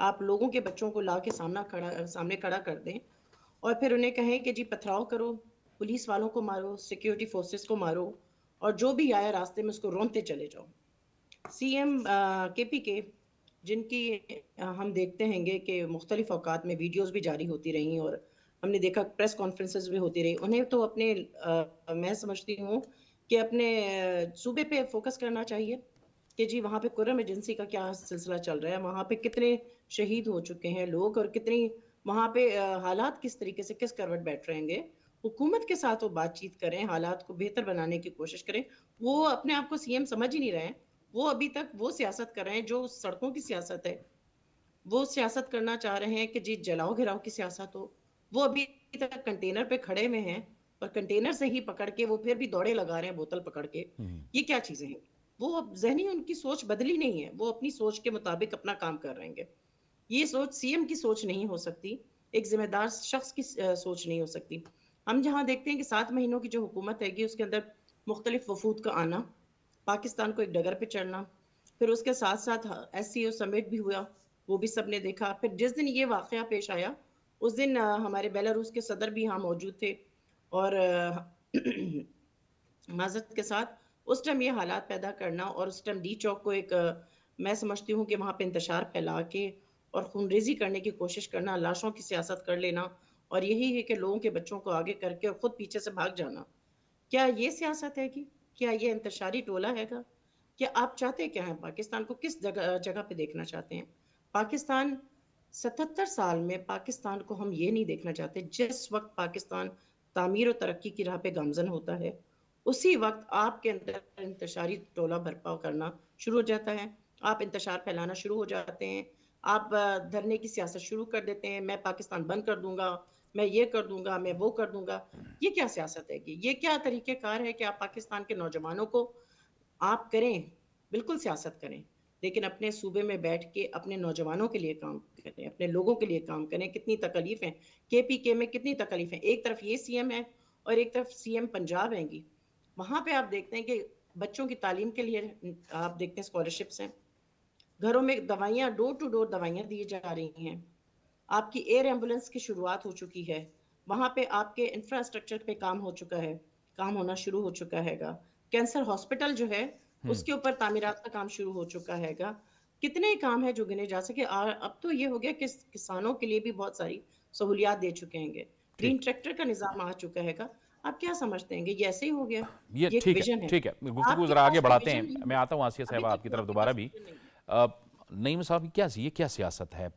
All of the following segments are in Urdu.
آپ لوگوں کے بچوں کو لا کے سامنے کھڑا کر دیں اور پھر انہیں کہیں کہ جی پتھراؤ کرو، پولیس والوں کو مارو، سیکیورٹی فورسز کو مارو، اور جو بھی آیا راستے میں اس کو رونتے چلے جاؤ. سی ایم کے پی کے جن کی ہم دیکھتے ہیں گے کہ مختلف اوقات میں ویڈیوز بھی جاری ہوتی رہی اور ہم نے دیکھا پریس کانفرنسز بھی ہوتی رہی، انہیں تو اپنے میں سمجھتی ہوں کہ اپنے صوبے پہ فوکس کرنا چاہیے کہ جی وہاں پہ کرم ایجنسی کا کیا سلسلہ چل رہا ہے، وہاں پہ کتنے شہید ہو چکے ہیں لوگ اور کتنی وہاں پہ حالات کس طریقے سے کس کروٹ بیٹھ رہیں گے. حکومت کے ساتھ وہ بات چیت کریں، حالات کو بہتر بنانے کی کوشش کریں. وہ اپنے آپ کو سی ایم سمجھ ہی نہیں رہے ہیں، وہ ابھی تک وہ سیاست کر رہے ہیں جو سڑکوں کی سیاست ہے. وہ سیاست کرنا چاہ رہے ہیں کہ جی جلاؤ گھراؤ کی سیاست ہو. وہ ابھی تک کنٹینر پہ کھڑے ہوئے ہیں اور کنٹینر سے ہی پکڑ کے وہ پھر بھی دوڑے لگا رہے ہیں بوتل پکڑ کے. یہ کیا چیزیں ہیں؟ وہ ذہنی ان کی سوچ بدلی نہیں ہے، وہ اپنی سوچ کے مطابق اپنا کام کر رہے ہیں. یہ سوچ سی ایم کی سوچ نہیں ہو سکتی، ایک ذمہ دار شخص کی سوچ نہیں ہو سکتی. ہم جہاں دیکھتے ہیں کہ 7 مہینوں کی جو حکومت ہے گی اس کے اندر مختلف وفود کا آنا، پاکستان کو ایک ڈگر پہ چڑھنا، پھر اس کے ساتھ ساتھ ایس سی او سمٹ بھی ہوا، وہ بھی سب نے دیکھا. پھر جس دن یہ واقعہ پیش آیا اس دن ہمارے بیلاروس کے صدر بھی یہاں موجود تھے اور معذرت کے ساتھ اس ٹائم یہ حالات پیدا کرنا اور اس ٹائم ڈی چوک کو ایک میں سمجھتی ہوں کہ وہاں پہ انتشار پھیلا کے اور خونریزی کرنے کی کوشش کرنا، لاشوں کی سیاست کر لینا اور یہی ہے کہ لوگوں کے بچوں کو آگے کر کے اور خود پیچھے سے بھاگ جانا. کیا یہ سیاست ہے گی؟ کیا یہ انتشاری ٹولہ ہے گا؟ کہ آپ چاہتے کیا ہیں؟ پاکستان کو کس جگہ پہ دیکھنا چاہتے ہیں؟ پاکستان 77 سال میں پاکستان کو ہم یہ نہیں دیکھنا چاہتے. جس وقت پاکستان تعمیر و ترقی کی راہ پہ گامزن ہوتا ہے اسی وقت آپ کے اندر انتشاری ٹولہ برپا کرنا شروع ہو جاتا ہے، آپ انتشار پھیلانا شروع ہو جاتے ہیں، آپ دھرنے کی سیاست شروع کر دیتے ہیں. میں پاکستان بند کر دوں گا، میں یہ کر دوں گا، میں وہ کر دوں گا. یہ کیا سیاست ہے کہ یہ کیا طریقہ کار ہے کہ آپ پاکستان کے نوجوانوں کو آپ کریں، بالکل سیاست کریں لیکن اپنے صوبے میں بیٹھ کے اپنے نوجوانوں کے لیے کام کریں، اپنے لوگوں کے لیے کام کریں. کتنی تکلیف ہیں کے پی کے میں، کتنی تکلیف ہیں. ایک طرف یہ سی ایم ہے اور ایک طرف سی ایم پنجاب ہیں گی. وہاں پہ آپ دیکھتے ہیں کہ بچوں کی تعلیم کے لیے آپ دیکھتے ہیں اسکالرشپس ہیں، گھروں میں دوائیاں ڈور ٹو ڈور دوائیاں دی جا رہی ہیں. آپ کی ایئر ایمبولینس کی شروعات ہو چکی ہے، وہاں پہ آپ کے انفراسٹرکچر پہ کام ہو چکا ہے، کام ہونا شروع ہو چکا ہے گا. کینسر ہاسپٹل جو ہے اس کے اوپر تعمیرات کا کام شروع ہو چکا ہے گا. کتنے کام ہیں جو گنے جا سکے. اب تو یہ ہو گیا کہ کسانوں کے لیے بھی بہت ساری سہولیات دے چکے ہیں گے، گرین ٹریکٹر کا نظام آ چکا ہے گا. آپ کیا سمجھتے ہیں کہ یہ ایسے ہی ہو گیا؟ یہ ایک ٹھیک ہے، ویژن ہے. ٹھیک ہے، گفتگو آپ کے ذرا آگے پاس کوئی بڑھاتے ہیں. ویژن نہیں میں ہے. آتا ہوں آسیہ ابھی صاحبہ آپ تک کی تو طرف کے دوبارہ پاس بھی. ویژن نہیں ہے. نعیم صاحب یہ کیا سیاست ہے؟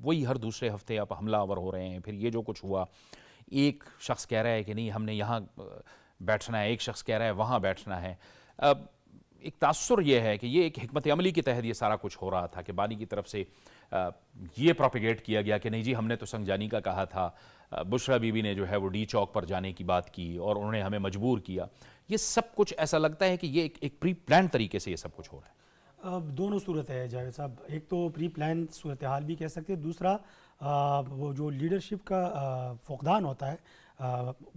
وہی ہر دوسرے ہفتے آپ حملہ آور ہو رہے ہیں. پھر یہ جو کچھ ہوا، ایک شخص کہہ رہا ہے کہ نہیں ہم نے یہاں بیٹھنا ہے، ایک شخص کہہ رہا ہے وہاں بیٹھنا ہے. ایک تاثر یہ ہے کہ یہ ایک حکمت عملی کے تحت یہ سارا کچھ ہو رہا تھا کہ بانی کی طرف سے یہ پروپیگیٹ کیا گیا کہ نہیں جی ہم نے تو سنگجانی کا کہا تھا، بشرا بی بی نے جو ہے وہ ڈی چوک پر جانے کی بات کی اور انہوں نے ہمیں مجبور کیا. یہ سب کچھ ایسا لگتا ہے کہ یہ ایک پری پلان طریقے سے یہ سب کچھ ہو رہا ہے. دونوں صورت ہے جاوید صاحب. ایک تو پری پلان صورتحال بھی کہہ سکتے ہیں، دوسرا وہ جو لیڈرشپ کا فقدان ہوتا ہے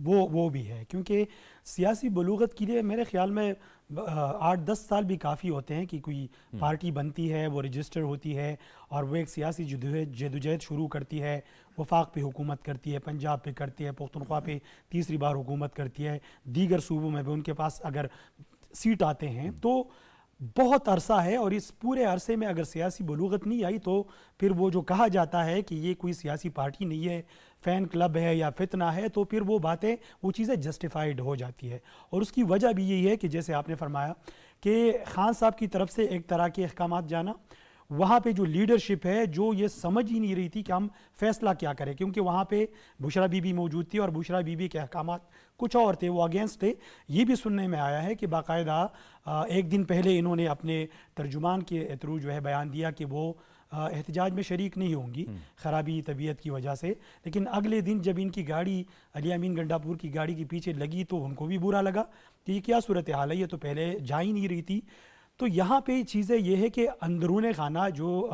وہ بھی ہے. کیونکہ سیاسی بلوغت کے لیے میرے خیال میں 8-10 سال بھی کافی ہوتے ہیں کہ کوئی پارٹی بنتی ہے، وہ رجسٹر ہوتی ہے اور وہ ایک سیاسی جدوجہد شروع کرتی ہے. وفاق پہ حکومت کرتی ہے، پنجاب پہ کرتی ہے، پختونخوا پہ تیسری بار حکومت کرتی ہے، دیگر صوبوں میں بھی ان کے پاس اگر سیٹ آتے ہیں تو بہت عرصہ ہے. اور اس پورے عرصے میں اگر سیاسی بلوغت نہیں آئی تو پھر وہ جو کہا جاتا ہے کہ یہ کوئی سیاسی پارٹی نہیں ہے، فین کلب ہے یا فتنہ ہے، تو پھر وہ باتیں وہ چیزیں جسٹیفائیڈ ہو جاتی ہے. اور اس کی وجہ بھی یہی ہے کہ جیسے آپ نے فرمایا کہ خان صاحب کی طرف سے ایک طرح کے احکامات جانا، وہاں پہ جو لیڈرشپ ہے جو یہ سمجھ ہی نہیں رہی تھی کہ ہم فیصلہ کیا کریں. کیونکہ وہاں پہ بشرا بی بی موجود تھی اور بشرا بی بی کے احکامات کچھ اور تھے، وہ اگینسٹ تھے. یہ بھی سننے میں آیا ہے کہ باقاعدہ ایک دن پہلے انہوں نے اپنے ترجمان کے تھرو جو ہے بیان دیا کہ وہ احتجاج میں شریک نہیں ہوں گی خرابی طبیعت کی وجہ سے. لیکن اگلے دن جب ان کی گاڑی علی امین گنڈاپور کی گاڑی کے پیچھے لگی تو ان کو بھی برا لگا کہ یہ کیا صورتحال ہے، یہ تو پہلے جا ہی نہیں رہی تھی. تو یہاں پہ چیزیں یہ ہے کہ اندرون خانہ جو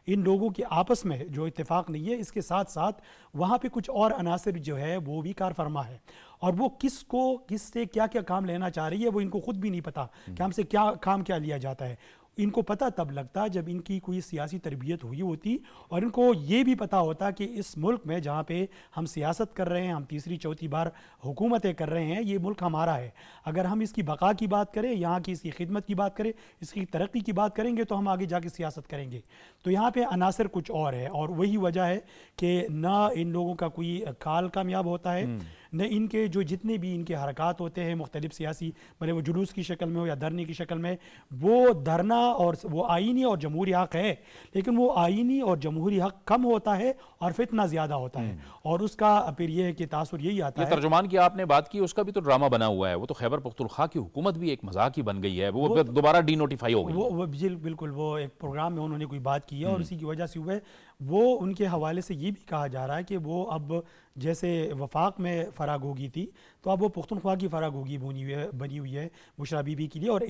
ان لوگوں کے آپس میں جو اتفاق نہیں ہے، اس کے ساتھ ساتھ وہاں پہ کچھ اور عناصر جو ہے وہ بھی کار فرما ہے. اور وہ کس سے کیا کام لینا چاہ رہی ہے وہ ان کو خود بھی نہیں پتا کہ ہم سے کیا کام کیا لیا جاتا ہے. ان کو پتہ تب لگتا جب ان کی کوئی سیاسی تربیت ہوئی ہوتی اور ان کو یہ بھی پتہ ہوتا کہ اس ملک میں جہاں پہ ہم سیاست کر رہے ہیں، ہم تیسری چوتھی بار حکومتیں کر رہے ہیں، یہ ملک ہمارا ہے. اگر ہم اس کی بقا کی بات کریں، یہاں کی اس کی خدمت کی بات کریں، اس کی ترقی کی بات کریں گے تو ہم آگے جا کے سیاست کریں گے. تو یہاں پہ عناصر کچھ اور ہے، اور وہی وجہ ہے کہ نہ ان لوگوں کا کوئی کال کامیاب ہوتا ہے، نہ ان کے جو جتنے بھی ان کے حرکات ہوتے ہیں مختلف سیاسی، بھلے وہ جلوس کی شکل میں ہو یا دھرنے کی شکل میں، وہ دھرنا اور وہ آئینی اور جمہوری حق ہے، لیکن وہ آئینی اور جمہوری حق کم ہوتا ہے اور فتنہ زیادہ ہوتا ہے. اور اس کا پھر یہ ہے کہ تاثر یہی آتا یہ ہے. ترجمان کی آپ نے بات کی، اس کا بھی تو ڈرامہ بنا ہوا ہے. وہ تو خیبر پختونخوا کی حکومت بھی ایک مذاق ہی بن گئی ہے، وہ دوبارہ ڈی نوٹیفائی ہو گئی ہے. وہ بالکل وہ ایک پروگرام میں انہوں نے کوئی بات کی ہے اور اسی کی وجہ سے ہوئے. وہ ان کے حوالے سے یہ بھی کہا جا رہا ہے کہ وہ اب جیسے وفاق میں فراغ ہوگی تھی تو اب وہ پختونخوا کی فراغ ہوگی بنی ہوئی ہے بشرا بی بی کے لیے. اور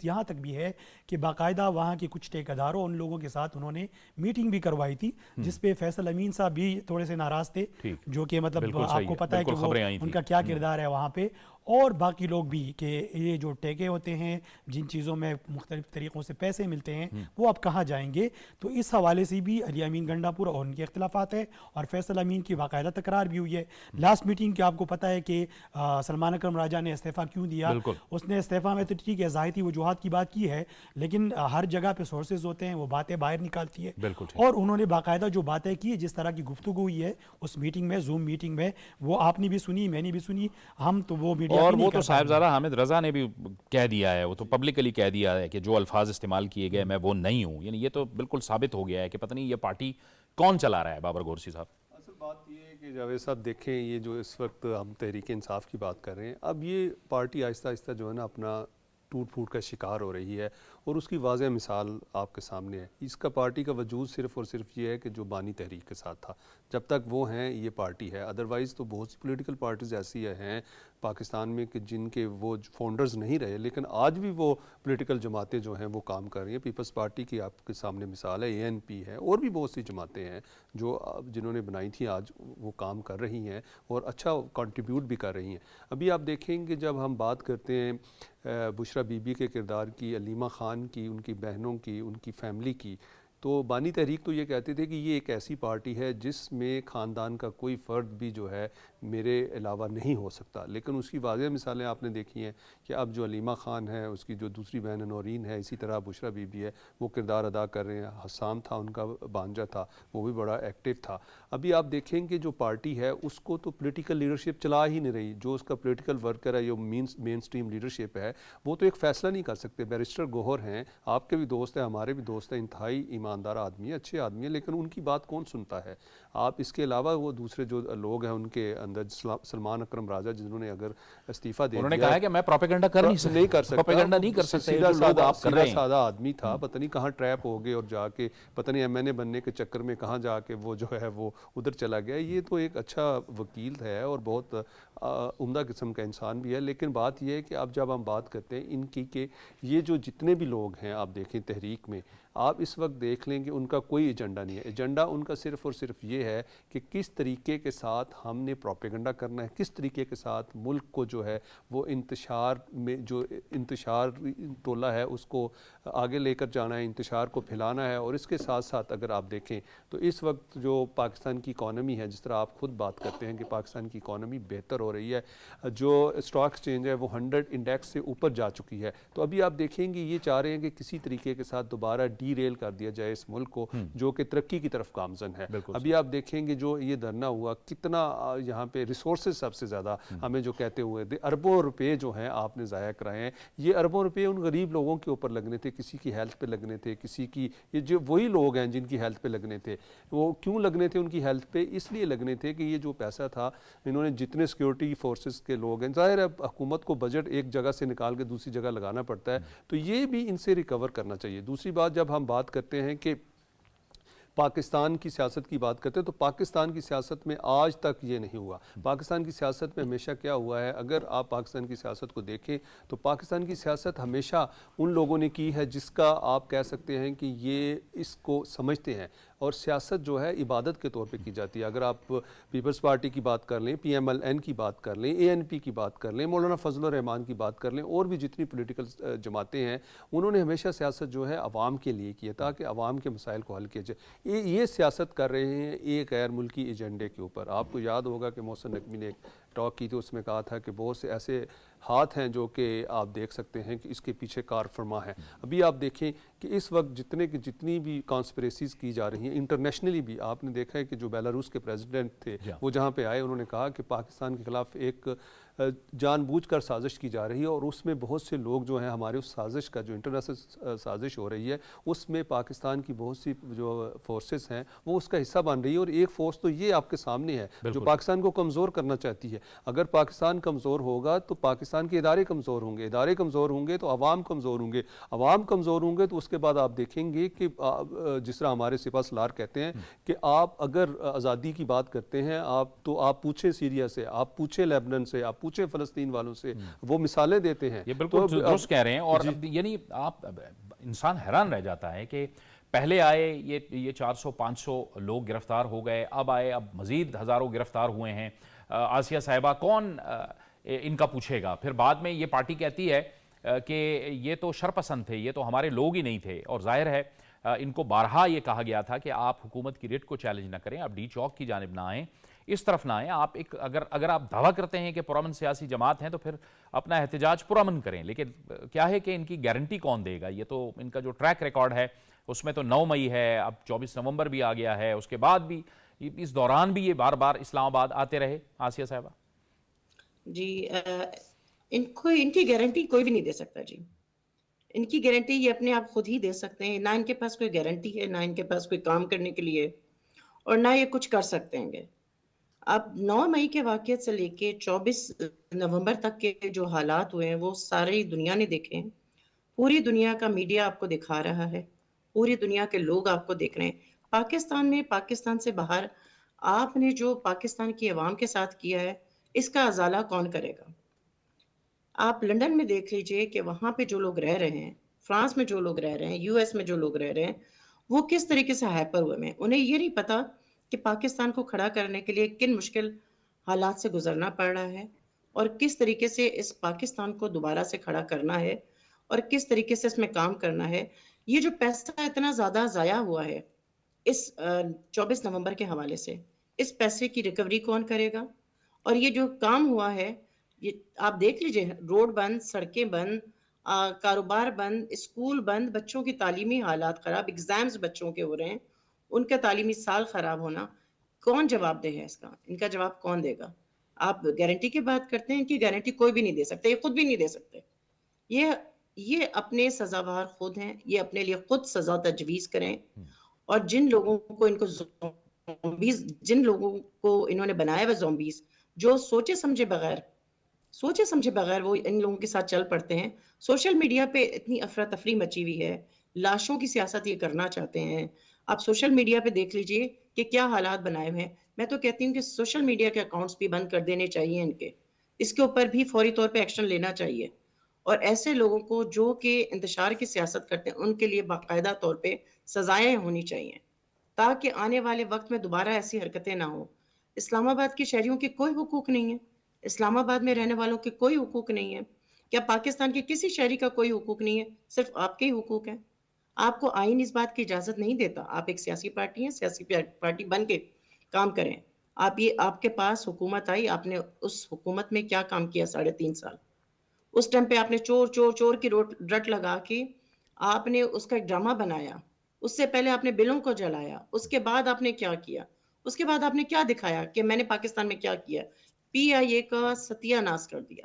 یہاں تک بھی ہے کہ باقاعدہ وہاں کے کچھ ٹھیکیداروں ان لوگوں کے ساتھ انہوں نے میٹنگ بھی کروائی تھی، جس پہ فیصل امین صاحب بھی تھوڑے سے ناراض تھے، جو کہ مطلب آپ کو پتہ ہے کہ وہ ان کا کیا کردار ہے وہاں پہ، اور باقی لوگ بھی کہ یہ جو ٹیکے ہوتے ہیں، جن چیزوں میں مختلف طریقوں سے پیسے ملتے ہیں، وہ اب کہاں جائیں گے. تو اس حوالے سے بھی علی امین گنڈاپور اور ان کے اختلافات ہیں، اور فیصل امین کی باقاعدہ تکرار بھی ہوئی ہے. لاسٹ میٹنگ کے آپ کو پتہ ہے کہ سلمان اکرم راجہ نے استعفیٰ کیوں دیا. اس نے استعفیٰ میں تو ٹھیک ہے ظاہری وجوہات کی بات کی ہے، لیکن ہر جگہ پہ سورسز ہوتے ہیں، وہ باتیں باہر نکالتی ہے. اور انہوں نے باقاعدہ جو باتیں کی، جس طرح کی گفتگو ہوئی ہے اس میٹنگ میں، زوم میٹنگ میں، وہ آپ نے بھی سنی، میں نے بھی سنی. ہم تو وہ اور وہ تو صاحبزادہ حامد رضا نے بھی کہہ دیا ہے، وہ تو پبلکلی کہہ دیا ہے کہ جو الفاظ استعمال کیے گئے میں وہ نہیں ہوں. یعنی یہ تو بالکل ثابت ہو گیا ہے کہ پتہ نہیں یہ پارٹی کون چلا رہا ہے. بابر گورسی صاحب، اصل بات یہ ہے کہ جاوید صاحب دیکھیں، یہ جو اس وقت ہم تحریک انصاف کی بات کر رہے ہیں، اب یہ پارٹی آہستہ آہستہ جو ہے نا اپنا ٹوٹ پھوٹ کا شکار ہو رہی ہے، اور اس کی واضح مثال آپ کے سامنے ہے. اس کا پارٹی کا وجود صرف اور صرف یہ ہے کہ جو بانی تحریک کے ساتھ تھا، جب تک وہ ہیں یہ پارٹی ہے. ادروائز تو بہت سی پولیٹیکل پارٹیز ایسی ہیں پاکستان میں کہ جن کے وہ فاؤنڈرز نہیں رہے، لیکن آج بھی وہ پولیٹیکل جماعتیں جو ہیں وہ کام کر رہی ہیں. پیپلز پارٹی کی آپ کے سامنے مثال ہے، ANP ہے، اور بھی بہت سی جماعتیں ہیں جو جنہوں نے بنائی تھی، آج وہ کام کر رہی ہیں اور اچھا کنٹریبیوٹ بھی کر رہی ہیں. ابھی آپ دیکھیں کہ جب ہم بات کرتے ہیں بشرا بی بی کے کردار کی، علیمہ خان کی، ان کی بہنوں کی، ان کی فیملی کی، تو بانی تحریک تو یہ کہتے تھے کہ یہ ایک ایسی پارٹی ہے جس میں خاندان کا کوئی فرد بھی جو ہے میرے علاوہ نہیں ہو سکتا. لیکن اس کی واضح مثالیں آپ نے دیکھی ہیں کہ اب جو علیمہ خان ہے، اس کی جو دوسری بہن نورین ہے، اسی طرح بشرا بی بی ہے، وہ کردار ادا کر رہے ہیں. حسام تھا ان کا بانجا تھا، وہ بھی بڑا ایکٹیو تھا. ابھی آپ دیکھیں کہ جو پارٹی ہے اس کو تو پولیٹیکل لیڈرشپ چلا ہی نہیں رہی. جو اس کا پولیٹیکل ورکر ہے، جو مین سٹریم لیڈرشپ ہے، وہ تو ایک فیصلہ نہیں کر سکتے. بیرسٹر گوہر ہیں، آپ کے بھی دوست ہیں، ہمارے بھی دوست ہیں، انتہائی ایماندار آدمی ہے، اچھے آدمی ہیں، لیکن ان کی بات کون سنتا ہے؟ آپ اس کے علاوہ وہ دوسرے جو لوگ ہیں ان کے اندر، سلمان اکرم راجہ جنہوں نے اگر استعفیٰ دے دیا، انہوں نے کہا ہے کہ میں پروپیگنڈا نہیں کر سکتا. سیدھا سادہ آدمی تھا، پتہ نہیں کہاں ٹریپ ہو گئے اور جا کے پتہ نہیں MNA بننے کے چکر میں کہاں جا کے وہ جو ہے وہ ادھر چلا گیا. یہ تو ایک اچھا وکیل ہے اور بہت عمدہ قسم کا انسان بھی ہے. لیکن بات یہ ہے کہ اب جب ہم بات کرتے ہیں ان کی کہ یہ جو جتنے بھی لوگ ہیں آپ دیکھیں تحریک میں، آپ اس وقت دیکھ لیں کہ ان کا کوئی ایجنڈا نہیں ہے. ایجنڈا ان کا صرف اور صرف یہ ہے کہ کس طریقے کے ساتھ ہم نے پروپیگنڈا کرنا ہے، کس طریقے کے ساتھ ملک کو جو ہے وہ انتشار میں، جو انتشار ٹولہ ہے اس کو آگے لے کر جانا ہے، انتشار کو پھیلانا ہے. اور اس کے ساتھ ساتھ اگر آپ دیکھیں تو اس وقت جو پاکستان کی اکانومی ہے، جس طرح آپ خود بات کرتے ہیں کہ پاکستان کی اکانومی بہتر ہو رہی ہے، جو اسٹاک ایکسچینج ہے وہ 100 انڈیکس سے اوپر جا چکی ہے. تو ابھی آپ دیکھیں گے یہ چاہ رہے ہیں کہ کسی طریقے کے ساتھ دوبارہ ڈی ریل کر دیا جائے اس ملک کو، جو کہ ترقی کی طرف گامزن ہے. ابھی آپ دیکھیں گے جو یہ دھرنا ہوا، کتنا یہاں پہ ریسورسز سب سے زیادہ ہمیں جو کہتے ہوئے اربوں روپے جو ہیں آپ نے ضائع کرائے ہیں. یہ اربوں روپے ان غریب لوگوں کے اوپر لگنے تھے، کسی کی ہیلتھ پہ لگنے تھے، کسی کی، یہ جو وہی لوگ ہیں جن کی ہیلتھ پہ لگنے تھے. وہ کیوں لگنے تھے ان کی ہیلتھ پہ؟ اس لیے لگنے تھے کہ یہ جو پیسہ تھا انہوں نے جتنے سیکیورٹی فورسز کے لوگ ہیں، ظاہر ہے حکومت کو بجٹ ایک جگہ سے نکال کے دوسری جگہ لگانا پڑتا ہے، تو یہ بھی ان سے ریکور کرنا چاہیے. دوسری بات جب ہم بات کرتے ہیں کہ پاکستان کی سیاست کی بات کرتے ہیں، تو پاکستان کی سیاست میں آج تک یہ نہیں ہوا. پاکستان کی سیاست میں ہمیشہ کیا ہوا ہے؟ اگر آپ پاکستان کی سیاست کو دیکھیں تو پاکستان کی سیاست ہمیشہ ان لوگوں نے کی ہے جس کا آپ کہہ سکتے ہیں کہ یہ اس کو سمجھتے ہیں اور سیاست جو ہے عبادت کے طور پہ کی جاتی ہے. اگر آپ پیپلز پارٹی کی بات کر لیں, PMLN کی بات کر لیں, ANP کی بات کر لیں, مولانا فضل الرحمان کی بات کر لیں, اور بھی جتنی پولیٹیکل جماعتیں ہیں, انہوں نے ہمیشہ سیاست جو ہے عوام کے لیے کی ہے تاکہ عوام کے مسائل کو حل کیا جائے. یہ سیاست کر رہے ہیں ایک غیر ملکی ایجنڈے کے اوپر. آپ کو یاد ہوگا کہ محسن نقوی نے ایک ٹاک کی تھی, اس میں کہا تھا کہ بہت سے ایسے ہاتھ ہیں جو کہ آپ دیکھ سکتے ہیں کہ اس کے پیچھے کار فرما ہے. ابھی آپ دیکھیں کہ اس وقت جتنی بھی کانسپریسیز کی جا رہی ہیں انٹرنیشنلی بھی, آپ نے دیکھا ہے کہ جو بیلاروس کے پریزیڈنٹ تھے وہ جہاں پہ آئے, انہوں نے کہا کہ پاکستان کے خلاف ایک جان بوجھ کر سازش کی جا رہی ہے, اور اس میں بہت سے لوگ جو ہیں ہمارے اس سازش کا جو انٹرنیشنل سازش ہو رہی ہے اس میں پاکستان کی بہت سی جو فورسز ہیں وہ اس کا حصہ بن رہی ہے. اور ایک فورس تو یہ آپ کے سامنے ہے جو پاکستان کو کمزور کرنا چاہتی ہے. اگر پاکستان کمزور ہوگا تو پاکستان کے ادارے کمزور ہوں گے, ادارے کمزور ہوں گے تو عوام کمزور ہوں گے, عوام کمزور ہوں گے تو اس کے بعد آپ دیکھیں گے کہ جس طرح ہمارے سپہ سالار کہتے ہیں کہ آپ اگر آزادی کی بات کرتے ہیں تو آپ پوچھیں سیریا سے, آپ پوچھیں لیبنان سے, آپ پوچھیں فلسطین والوں سے, وہ مثالیں دیتے ہیں. یہ بالکل درست کہہ رہے ہیں. اور یعنی آپ انسان حیران رہ جاتا ہے کہ پہلے آئے یہ 400-500 لوگ گرفتار ہو گئے, اب آئے, اب مزید ہزاروں گرفتار ہوئے ہیں. آسیہ صاحبہ کون ان کا پوچھے گا؟ پھر بعد میں یہ پارٹی کہتی ہے کہ یہ تو شرپسند تھے, یہ تو ہمارے لوگ ہی نہیں تھے. اور ظاہر ہے ان کو بارہا یہ کہا گیا تھا کہ آپ حکومت کی ریٹ کو چیلنج نہ کریں, آپ ڈی چوک کی جانب نہ آئیں, اس طرف نہ آئیں. آپ اگر آپ دعویٰ کرتے ہیں کہ پرامن سیاسی جماعت ہیں تو پھر اپنا احتجاج پرامن کریں, لیکن کیا ہے کہ ان کی گارنٹی کون دے گا؟ یہ تو ان کا جو ٹریک ریکارڈ ہے اس میں تو 9 مئی ہے, اب 24 نومبر بھی آ گیا ہے, اس کے بعد بھی اس دوران بھی یہ بار بار اسلام آباد آتے رہے. آسیہ صاحبہ جی, ان کی گارنٹی کوئی بھی نہیں دے سکتا. جی, ان کی گارنٹی یہ اپنے آپ خود ہی دے سکتے ہیں. نہ ان کے پاس کوئی گارنٹی ہے, نہ ان کے پاس کوئی کام کرنے کے لیے, اور نہ یہ کچھ کر سکتے ہیں. اب 9 مئی کے واقعات سے لے کے 24 نومبر تک کے جو حالات ہوئے ہیں وہ ساری دنیا نے دیکھے ہیں. پوری دنیا کا میڈیا آپ کو دکھا رہا ہے, پوری دنیا کے لوگ آپ کو دیکھ رہے ہیں. پاکستان میں, پاکستان سے باہر آپ نے جو پاکستان کی عوام کے ساتھ کیا ہے اس کا ازالہ کون کرے گا؟ آپ لنڈن میں دیکھ لیجئے کہ وہاں پہ جو لوگ رہ رہے ہیں, فرانس میں جو لوگ رہ رہے ہیں, US میں جو لوگ رہ رہے ہیں, وہ کس طریقے سے ہائپر ہوئے ہیں. انہیں یہ نہیں پتا کہ پاکستان کو کھڑا کرنے کے لیے کن مشکل حالات سے گزرنا پڑ رہا ہے, اور کس طریقے سے اس پاکستان کو دوبارہ سے کھڑا کرنا ہے, اور کس طریقے سے اس میں کام کرنا ہے. یہ جو پیسہ اتنا زیادہ ضائع ہوا ہے اس 24 نومبر کے حوالے سے, اس پیسے کی ریکوری کون کرے گا؟ اور یہ جو کام ہوا ہے, یہ آپ دیکھ لیجئے, روڈ بند, سڑکیں بند, کاروبار بند, اسکول بند, بچوں کی تعلیمی حالات خراب, ایگزامز بچوں کے ہو رہے ہیں, ان کا تعلیمی سال خراب ہونا. کون جواب دے ہے اس کا؟ ان کا جواب کون دے گا؟ آپ گارنٹی کی بات کرتے ہیں, ان کی گارنٹی کوئی بھی نہیں دے سکتے, یہ خود بھی نہیں دے سکتے. یہ اپنے سزاوار خود ہیں, یہ اپنے لیے خود سزا تجویز کریں. اور جن لوگوں کو انہوں نے بنایا وہ زومبیز, جو سوچے سمجھے بغیر وہ ان لوگوں کے ساتھ چل پڑتے ہیں. سوشل میڈیا پہ اتنی افراتفری مچی ہوئی ہے, لاشوں کی سیاست یہ کرنا چاہتے ہیں. آپ سوشل میڈیا پہ دیکھ لیجئے کہ کیا حالات بنائے ہوئے ہیں. میں تو کہتی ہوں کہ سوشل میڈیا کے اکاؤنٹس بھی بند کر دینے چاہیے ان کے, اس کے اوپر بھی فوری طور پہ ایکشن لینا چاہیے. اور ایسے لوگوں کو جو کہ انتشار کی سیاست کرتے ہیں ان کے لیے باقاعدہ طور پہ سزائیں ہونی چاہیے, تاکہ آنے والے وقت میں دوبارہ ایسی حرکتیں نہ ہوں. اسلام آباد کے شہریوں کے کوئی حقوق نہیں ہے, اسلام آباد میں رہنے والوں کے کوئی حقوق نہیں ہے. کیا پاکستان کے کسی شہری کا کوئی حقوق نہیں ہے؟ صرف آپ کے ہی حقوق ہیں. آپ کو آئین اس بات کی اجازت نہیں دیتا. آپ ایک سیاسی پارٹی ہیں, سیاسی پارٹی بن کے کام کریں. آپ کے پاس حکومت آئی, آپ نے اس حکومت میں کیا کام کیا 3.5 سال؟ اس ٹائم پہ آپ نے چور کی رٹ لگا کے آپ نے اس کا ایک ڈرامہ بنایا. اس سے پہلے آپ نے بلوں کو جلایا. اس کے بعد آپ نے کیا کیا؟ اس کے بعد آپ نے کیا دکھایا کہ میں نے پاکستان میں کیا کیا؟ PIA کا ستیہ ناش کر دیا,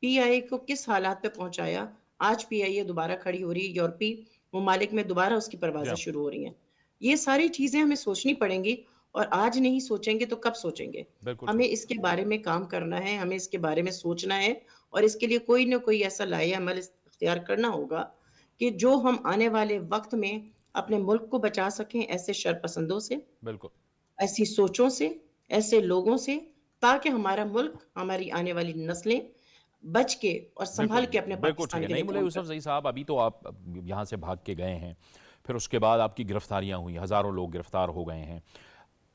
PIA کو کس حالات پہ پہنچایا. آج PIA دوبارہ کھڑی ہو رہی ہے, یورپی ممالک میں دوبارہ اس کی پروازیں شروع ہو رہی ہیں. یہ ساری چیزیں ہمیں سوچنی پڑیں گی, اور آج نہیں سوچیں گے تو کب سوچیں گے؟ ہمیں اس کے بارے میں کام کرنا ہے, ہمیں اس کے بارے میں سوچنا ہے, اور اس کے لیے کوئی نہ کوئی ایسا لائحہ عمل اختیار کرنا ہوگا کہ جو ہم آنے والے وقت میں اپنے ملک کو بچا سکیں ایسے شرپسندوں سے, ایسی سوچوں سے, ایسے لوگوں سے, تاکہ ہمارا ملک, ہماری آنے والی نسلیں بچ کے اور سنبھال کے اپنے پاکستان کے لیے نہیں. مولوی یوسف زئی صاحب, ابھی تو آپ یہاں سے بھاگ کے گئے ہیں, پھر اس کے بعد آپ کی گرفتاریاں ہوئیں، ہزاروں لوگ گرفتار ہو گئے ہیں.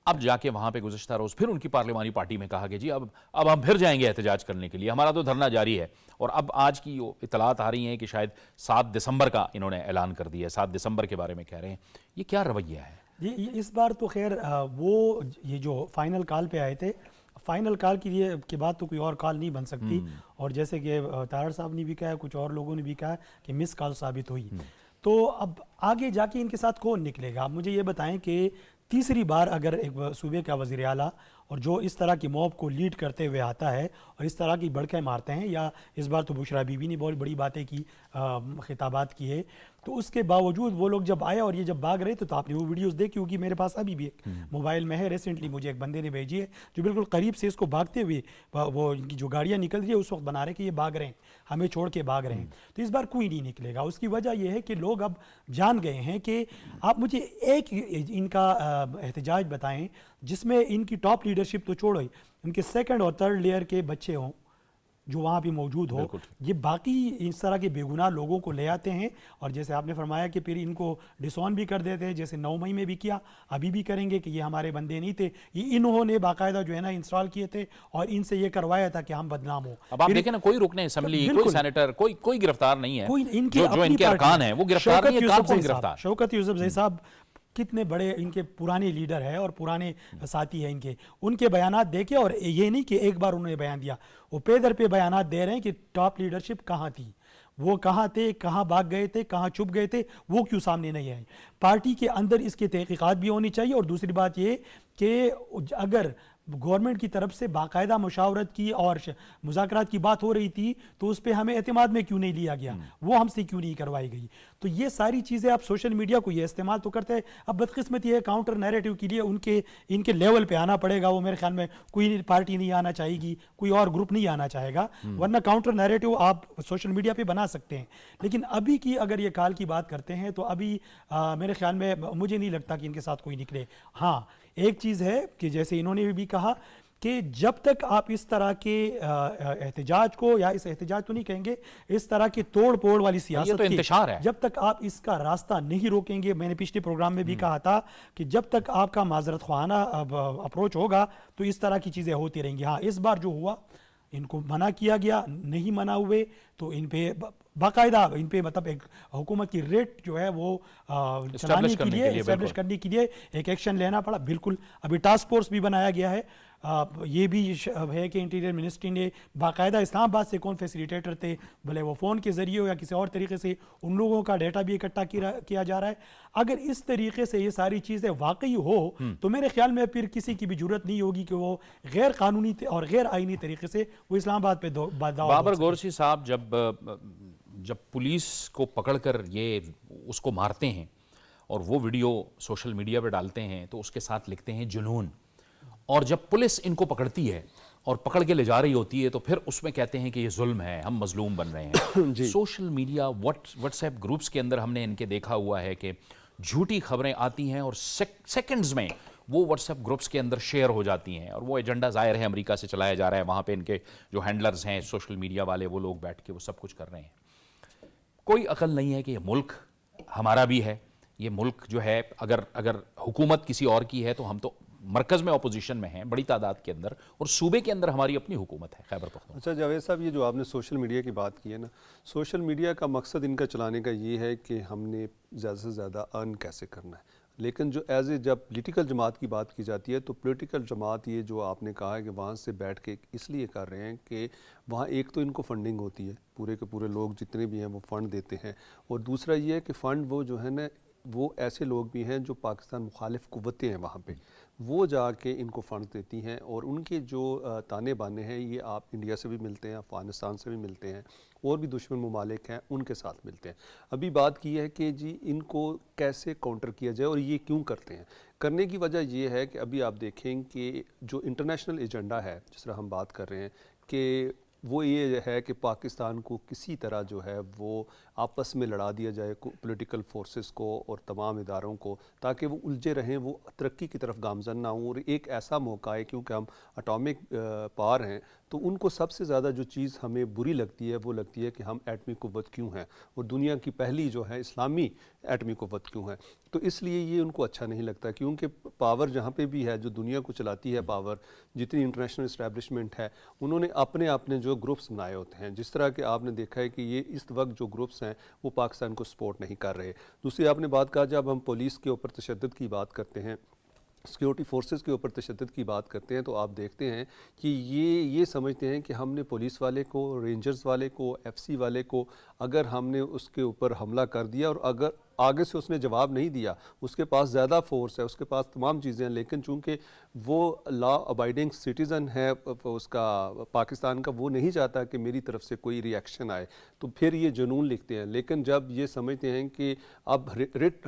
اب جا کے وہاں پہ گزشتہ روز پھر ان کی پارلیمانی پارٹی میں کہا کہ جی اب ہم پھر جائیں گے احتجاج کرنے کے لیے، ہمارا تو دھرنا جاری ہے. اور اب آج کی اطلاعات آ رہی ہیں کہ شاید 7 دسمبر کا انہوں نے اعلان کر دیا ہے، 7 دسمبر کے بارے میں کہہ رہے ہیں. یہ کیا رویہ ہے؟ یہ اس بار تو خیر وہ یہ جو فائنل کال پہ آئے تھے، فائنل کال کے بعد تو کوئی اور کال نہیں بن سکتی. اور جیسے کہ طاہر صاحب نے بھی کہا، کچھ اور لوگوں نے بھی کہا کہ مس کال ثابت ہوئی. تو اب آگے جا کے ان کے ساتھ کون نکلے گا؟ آپ مجھے یہ بتائیں کہ تیسری بار اگر ایک صوبے کا وزیر اعلیٰ اور جو اس طرح کی موب کو لیڈ کرتے ہوئے آتا ہے اور اس طرح کی بڑکیں مارتے ہیں، یا اس بار تو بشرا بی بی نے بہت بڑی باتیں کی، خطابات کیے، تو اس کے باوجود وہ لوگ جب آئے اور یہ جب بھاگ رہے تو آپ نے وہ ویڈیوز دیکھی ہوگی، میرے پاس ابھی بھی ایک موبائل میں ہے، ریسنٹلی مجھے ایک بندے نے بھیجی ہے جو بالکل قریب سے اس کو بھاگتے ہوئے وہ ان کی جو گاڑیاں نکل رہی ہے اس وقت بنا رہے کہ یہ بھاگ رہے ہیں، ہمیں چھوڑ کے بھاگ رہے ہیں. تو اس بار کوئی نہیں نکلے گا. اس کی وجہ یہ ہے کہ لوگ اب جان گئے ہیں کہ آپ مجھے ایک ان کا احتجاج بتائیں جس میں ان کی ٹاپ لیڈرشپ تو چھوڑو، ان کے سیکنڈ اور تھرڈ لیئر کے بچے ہوں جو وہاں بھی موجود ہو. یہ باقی اس طرح کے بے گناہ لوگوں کو لے آتے ہیں اور جیسے آپ نے فرمایا کہ پھر ان کو ڈسون بھی کر دیتے ہیں، جیسے 9 مئی میں بھی کیا، ابھی بھی کریں گے کہ یہ ہمارے بندے نہیں تھے، یہ انہوں نے باقاعدہ جو ہے نا انسٹال کیے تھے اور ان سے یہ کروایا تھا کہ ہم بدنام ہوں. اب آپ دیکھیں نا، کوئی رکن اسمبلی، کوئی سینیٹر، کوئی گرفتار نہیں ہے. جو ان کے ارکان ہیں وہ گرفتار نہیں ہے. کون گرفتار؟ شوکت یوسفزئی صاحب کتنے بڑے ان کے پرانے لیڈر ہیں اور پرانے ساتھی ہیں ان کے بیانات دیکھے، اور یہ نہیں کہ ایک بار انہوں نے بیان دیا، وہ پیدر پہ بیانات دے رہے ہیں کہ ٹاپ لیڈرشپ کہاں تھی، وہ کہاں تھے، کہاں بھاگ گئے تھے، کہاں چھپ گئے تھے، وہ کیوں سامنے نہیں آئے. پارٹی کے اندر اس کی تحقیقات بھی ہونی چاہیے. اور دوسری بات یہ کہ اگر گورنمنٹ کی طرف سے باقاعدہ مشاورت کی اور مذاکرات کی بات ہو رہی تھی تو اس پہ ہمیں اعتماد میں کیوں نہیں لیا گیا، وہ ہم سے کیوں نہیں کروائی گئی. تو یہ ساری چیزیں اب سوشل میڈیا کو یہ استعمال تو کرتے ہیں. اب بدقسمتی ہے کاؤنٹر نیریٹو کے لیے ان کے لیول پہ آنا پڑے گا. وہ میرے خیال میں کوئی پارٹی نہیں آنا چاہے گی، کوئی اور گروپ نہیں آنا چاہے گا، ورنہ کاؤنٹر نیریٹو آپ سوشل میڈیا پہ بنا سکتے ہیں. لیکن ابھی کی اگر یہ کال کی بات کرتے ہیں تو ابھی میرے خیال میں مجھے نہیں لگتا کہ ان کے ساتھ کوئی نکلے. ہاں ایک چیز ہے کہ جیسے انہوں نے بھی کہا کہ جب تک آپ اس طرح کے احتجاج کو، یا اس احتجاج تو نہیں کہیں گے، اس طرح کی توڑ پوڑ والی سیاست کی جب تک آپ اس کا راستہ نہیں روکیں گے، میں نے پچھلے پروگرام میں بھی کہا تھا کہ جب تک آپ کا معذرت خواہانہ اپروچ ہوگا تو اس طرح کی چیزیں ہوتی رہیں گی. ہاں اس بار جو ہوا ان کو منع کیا گیا، نہیں منع ہوئے تو ان پہ باقاعدہ ان پہ مطلب ایک حکومت کی ریٹ جو ہے وہ چلانے کے لیے، اسٹیبلش کرنے کے لیے ایک ایکشن لینا پڑا. بالکل ابھی ٹاسک فورس بھی بنایا گیا ہے. یہ بھی ہے کہ انٹیریئر منسٹری نے باقاعدہ اسلام آباد سے کون فیسیلیٹیٹر تھے، بھلے وہ فون کے ذریعے ہو یا کسی اور طریقے سے، ان لوگوں کا ڈیٹا بھی اکٹھا کیا جا رہا ہے. اگر اس طریقے سے یہ ساری چیزیں واقعی ہو تو میرے خیال میں پھر کسی کی بھی ضرورت نہیں ہوگی کہ وہ غیر قانونی اور غیر آئینی طریقے سے وہ اسلام آباد پہ بابر گورسی صاحب جب پولیس کو پکڑ کر یہ اس کو مارتے ہیں اور وہ ویڈیو سوشل میڈیا پہ ڈالتے ہیں تو اس کے ساتھ لکھتے ہیں جنون، اور جب پولیس ان کو پکڑتی ہے اور پکڑ کے لے جا رہی ہوتی ہے تو پھر اس میں کہتے ہیں کہ یہ ظلم ہے، ہم مظلوم بن رہے ہیں. Social media, what's app groups کے اندر ہم نے ان کے دیکھا ہوا ہے کہ جھوٹی خبریں آتی ہیں اور سیکنڈز میں وہ واٹس ایپ گروپس کے اندر شیئر ہو جاتی ہیں، اور وہ ایجنڈا ظاہر ہے امریکہ سے چلایا جا رہا ہے. وہاں پہ ان کے جو ہینڈلرز ہیں سوشل میڈیا والے، وہ لوگ بیٹھ کے وہ سب کچھ کر رہے ہیں. کوئی عقل نہیں ہے کہ یہ ملک ہمارا بھی ہے. یہ ملک جو ہے اگر حکومت کسی اور کی ہے تو ہم تو مرکز میں اپوزیشن میں ہیں بڑی تعداد کے اندر، اور صوبے کے اندر ہماری اپنی حکومت ہے خیبر پختونخوا. اچھا جاوید صاحب، یہ جو آپ نے سوشل میڈیا کی بات کی ہے نا، سوشل میڈیا کا مقصد ان کا چلانے کا یہ ہے کہ ہم نے زیادہ سے زیادہ ارن کیسے کرنا ہے. لیکن جو جب پولیٹیکل جماعت کی بات کی جاتی ہے تو پولیٹیکل جماعت یہ جو آپ نے کہا ہے کہ وہاں سے بیٹھ کے اس لیے کر رہے ہیں کہ وہاں ایک تو ان کو فنڈنگ ہوتی ہے، پورے کے پورے لوگ جتنے بھی ہیں وہ فنڈ دیتے ہیں، اور دوسرا یہ ہے کہ فنڈ وہ جو ہے نا وہ ایسے لوگ بھی ہیں جو پاکستان مخالف قوتیں ہیں وہاں پہ، وہ جا کے ان کو فنڈ دیتی ہیں، اور ان کے جو تانے بانے ہیں یہ آپ انڈیا سے بھی ملتے ہیں، افغانستان سے بھی ملتے ہیں، اور بھی دشمن ممالک ہیں ان کے ساتھ ملتے ہیں. ابھی بات کی ہے کہ جی ان کو کیسے کاؤنٹر کیا جائے اور یہ کیوں کرتے ہیں. کرنے کی وجہ یہ ہے کہ ابھی آپ دیکھیں کہ جو انٹرنیشنل ایجنڈا ہے جس طرح ہم بات کر رہے ہیں کہ وہ یہ ہے کہ پاکستان کو کسی طرح جو ہے وہ آپس میں لڑا دیا جائے پولیٹیکل فورسز کو اور تمام اداروں کو، تاکہ وہ الجھے رہیں، وہ ترقی کی طرف گامزن نہ ہوں. اور ایک ایسا موقع ہے کیونکہ ہم اٹامک پاور ہیں تو ان کو سب سے زیادہ جو چیز ہمیں بری لگتی ہے وہ لگتی ہے کہ ہم ایٹمی قوت کیوں ہیں اور دنیا کی پہلی جو ہے اسلامی ایٹمی قوت کیوں ہے. تو اس لیے یہ ان کو اچھا نہیں لگتا, کیونکہ پاور جہاں پہ بھی ہے جو دنیا کو چلاتی ہے, پاور جتنی انٹرنیشنل اسٹیبلشمنٹ ہے, انہوں نے اپنے جو گروپس بنائے ہوتے ہیں. جس طرح کہ آپ نے دیکھا ہے کہ یہ اس وقت جو گروپس ہیں وہ پاکستان کو سپورٹ نہیں کر رہے. دوسری آپ نے بات کہا, جب ہم پولیس کے اوپر تشدد کی بات کرتے ہیں, سیکیورٹی فورسز کے اوپر تشدد کی بات کرتے ہیں, تو آپ دیکھتے ہیں کہ یہ سمجھتے ہیں کہ ہم نے پولیس والے کو, رینجرز والے کو, ایف سی والے کو اگر ہم نے اس کے اوپر حملہ کر دیا اور اگر آگے سے اس نے جواب نہیں دیا, اس کے پاس زیادہ فورس ہے, اس کے پاس تمام چیزیں ہیں, لیکن چونکہ وہ لا ابائڈنگ سٹیزن ہے اس کا پاکستان کا, وہ نہیں چاہتا کہ میری طرف سے کوئی ری ایکشن آئے, تو پھر یہ جنون لکھتے ہیں. لیکن جب یہ سمجھتے ہیں کہ اب رٹ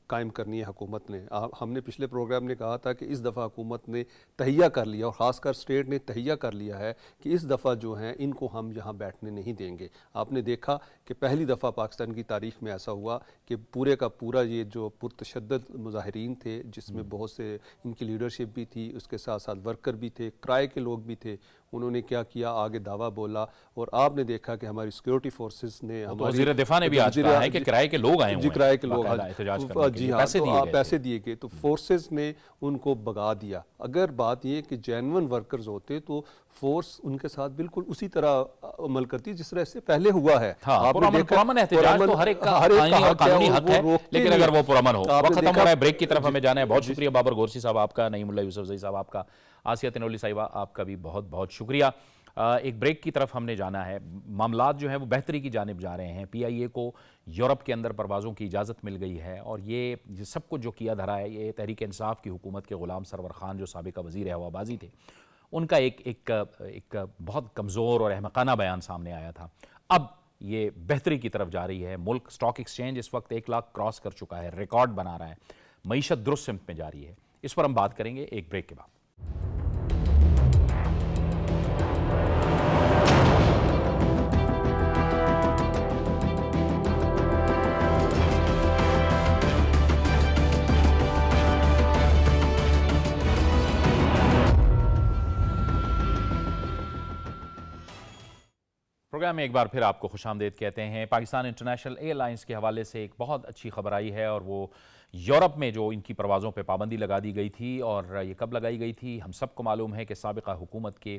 قائم کرنی ہے حکومت نے, ہم نے پچھلے پروگرام نے کہا تھا کہ اس دفعہ حکومت نے تہیہ کر لیا, اور خاص کر اسٹیٹ نے تہیہ کر لیا ہے کہ اس دفعہ جو ہیں ان کو ہم یہاں بیٹھنے نہیں دیں گے. آپ نے دیکھا کہ پہلی دفعہ پاکستان کی تاریخ میں ایسا ہوا کہ پورے کا پورا یہ جو پرتشدد مظاہرین تھے, جس میں بہت سے ان کی لیڈرشپ بھی تھی, اس کے ساتھ ساتھ ورکر بھی تھے, کرائے کے لوگ بھی تھے, انہوں نے کیا کیا, آگے دعویٰ بولا. اور آپ نے دیکھا کہ ہماری سیکیورٹی فورسز نے, تو وزیر دفاع نے بھی آج کہا ہے کہ کرائے کے لوگ آئے ہوئے ہیں, کرائے کے لوگ, احتجاج کرنے کے جی لیے ہاں, پیسے دیے گئے, تو فورسز نے ان کو بگا دیا. اگر بات یہ کہ جینون ورکرز ہوتے تو فورس ان کے ساتھ بالکل اسی طرح عمل کرتی جس طرح سے پہلے ہوا ہے. پرامن احتجاج تو ہر ایک کا آئینی اور قانونی حق ہے, لیکن اگر وہ پرامن ہو. وقت ختم ہو رہا ہے, بریک کی طرف ہمیں جانا ہے. بہت شکریہ بابر گورسی صاحب آپ کا, نعیم اللہ یوسف زئی صاحب آپ کا, آسیہ تنولی صاحبہ آپ کا بھی بہت بہت شکریہ. ایک بریک کی طرف ہم نے جانا ہے. معاملات جو ہیں وہ بہتری کی جانب جا رہے ہیں. پی آئی اے کو یورپ کے اندر پروازوں کی اجازت مل گئی ہے, اور یہ سب کچھ جو کیا دھرا ہے, یہ تحریک انصاف کی حکومت کے غلام سرور خان جو سابقہ وزیر ہوا بازی تھے, ان کا ایک بہت کمزور اور احمقانہ بیان سامنے آیا تھا. اب یہ بہتری کی طرف جا رہی ہے. ملک سٹاک ایکسچینج اس وقت 1 لاکھ کراس کر چکا ہے, ریکارڈ بنا رہا ہے, معیشت درست سمت میں جا رہی ہے. اس پر ہم بات کریں گے ایک بریک کے بعد. پروگرام میں ایک بار پھر آپ کو خوش آمدید کہتے ہیں. پاکستان انٹرنیشنل ایئر لائنز کے حوالے سے ایک بہت اچھی خبر آئی ہے, اور وہ یورپ میں جو ان کی پروازوں پہ پابندی لگا دی گئی تھی. اور یہ کب لگائی گئی تھی؟ ہم سب کو معلوم ہے کہ سابقہ حکومت کے